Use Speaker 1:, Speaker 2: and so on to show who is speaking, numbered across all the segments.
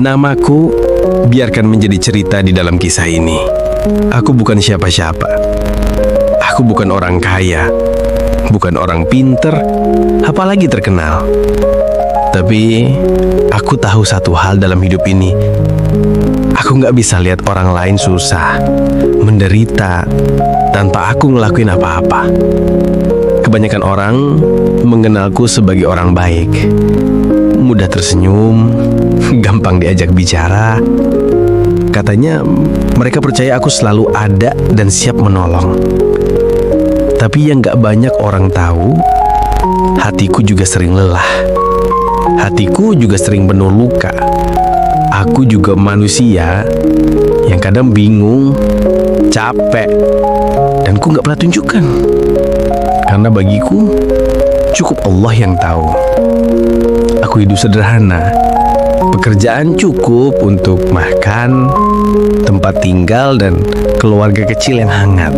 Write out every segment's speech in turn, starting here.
Speaker 1: Namaku biarkan menjadi cerita di dalam kisah ini. Aku bukan siapa-siapa. Aku bukan orang kaya, bukan orang pinter, apalagi terkenal. Tapi aku tahu satu hal dalam hidup ini. Aku gak bisa lihat orang lain susah, menderita, tanpa aku ngelakuin apa-apa. Kebanyakan orang mengenalku sebagai orang baik, mudah tersenyum, gampang diajak bicara. Katanya mereka percaya aku selalu ada dan siap menolong. Tapi yang gak banyak orang tahu, hatiku juga sering lelah. Hatiku juga sering penuh luka. Aku juga manusia yang kadang bingung, capek, dan ku gak pernah tunjukkan. Karena bagiku, cukup Allah yang tahu. Aku hidup sederhana. Pekerjaan cukup untuk makan, tempat tinggal, dan keluarga kecil yang hangat.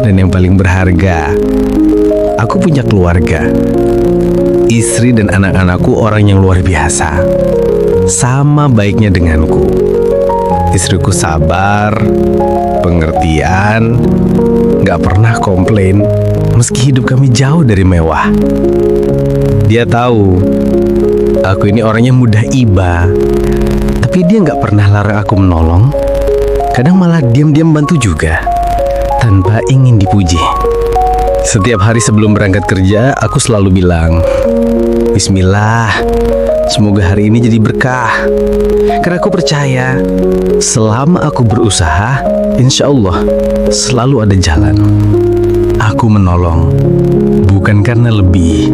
Speaker 1: Dan yang paling berharga, aku punya keluarga. Istri dan anak-anakku orang yang luar biasa. Sama baiknya denganku. Istriku sabar, pengertian, gak pernah komplain meski hidup kami jauh dari mewah. Dia tahu aku ini orangnya mudah iba, tapi dia gak pernah larang aku menolong. Kadang malah diam-diam bantu juga, tanpa ingin dipuji. Setiap hari sebelum berangkat kerja, aku selalu bilang, Bismillah, semoga hari ini jadi berkah. Karena aku percaya, selama aku berusaha, insya Allah selalu ada jalan. Aku menolong, bukan karena lebih,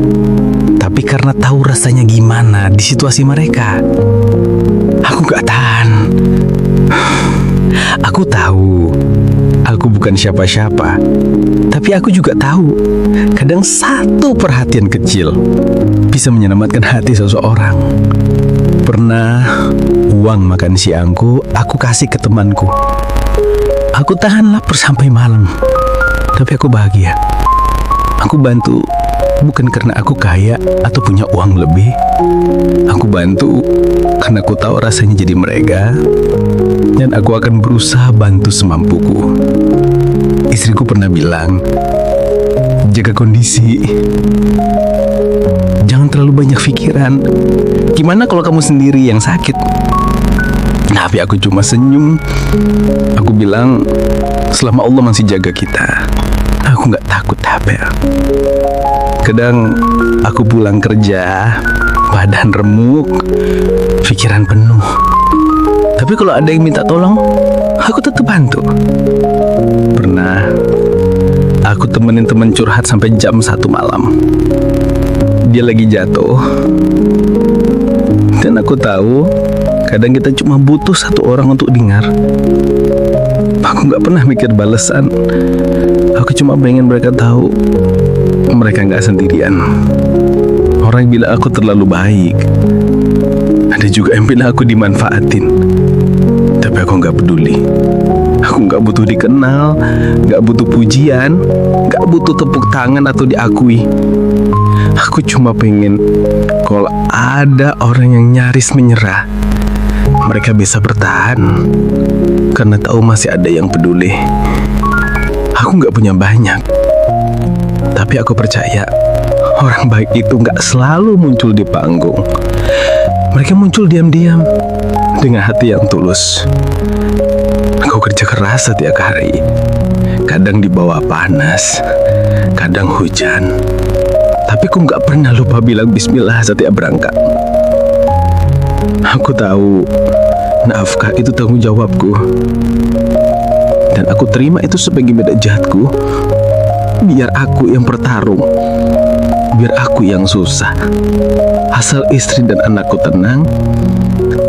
Speaker 1: tapi karena tahu rasanya gimana di situasi mereka. Aku gak tahan. Aku tahu aku bukan siapa-siapa, tapi aku juga tahu kadang satu perhatian kecil bisa menyelamatkan hati seseorang. Pernah uang makan siangku aku kasih ke temanku. Aku tahan lapar sampai malam, tapi aku bahagia. Aku bantu bukan karena aku kaya atau punya uang lebih. Aku bantu karena aku tahu rasanya jadi mereka, dan aku akan berusaha bantu semampuku. Istriku pernah bilang, jaga kondisi, jangan terlalu banyak pikiran. Gimana kalau kamu sendiri yang sakit? Tapi aku cuma senyum. Aku bilang, selama Allah masih jaga kita, aku gak takut apa. Kadang aku pulang kerja, badan remuk, pikiran penuh. Tapi kalau ada yang minta tolong, aku tetap bantu. Pernah aku temenin teman curhat sampai jam 1 malam. Dia lagi jatuh, dan aku tahu kadang kita cuma butuh satu orang untuk dengar. Aku gak pernah mikir balasan. Aku cuma pengen mereka tahu mereka gak sendirian. Orang yang bilang aku terlalu baik, ada juga yang bilang aku dimanfaatin. Tapi aku gak peduli. Aku gak butuh dikenal, gak butuh pujian, gak butuh tepuk tangan atau diakui. Aku cuma pengen kalau ada orang yang nyaris menyerah, mereka bisa bertahan karena tahu masih ada yang peduli. Aku gak punya banyak, tapi aku percaya orang baik itu gak selalu muncul di panggung. Mereka muncul diam-diam dengan hati yang tulus. Aku kerja keras setiap hari, kadang di bawah panas, kadang hujan, tapi aku gak pernah lupa bilang bismillah setiap berangkat. Aku tahu nafkah itu tanggung jawabku, dan aku terima itu sebagai beda jahatku. Biar aku yang bertarung, biar aku yang susah. Asal istri dan anakku tenang,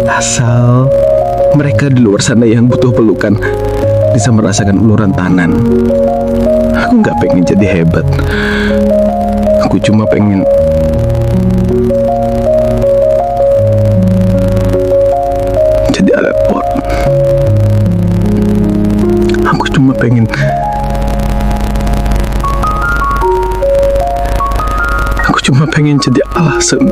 Speaker 1: asal mereka di luar sana yang butuh pelukan bisa merasakan uluran tangan. Aku gak pengen jadi hebat. Aku cuma pengen jadi alat pot. Aku cuma pengen jadi alasan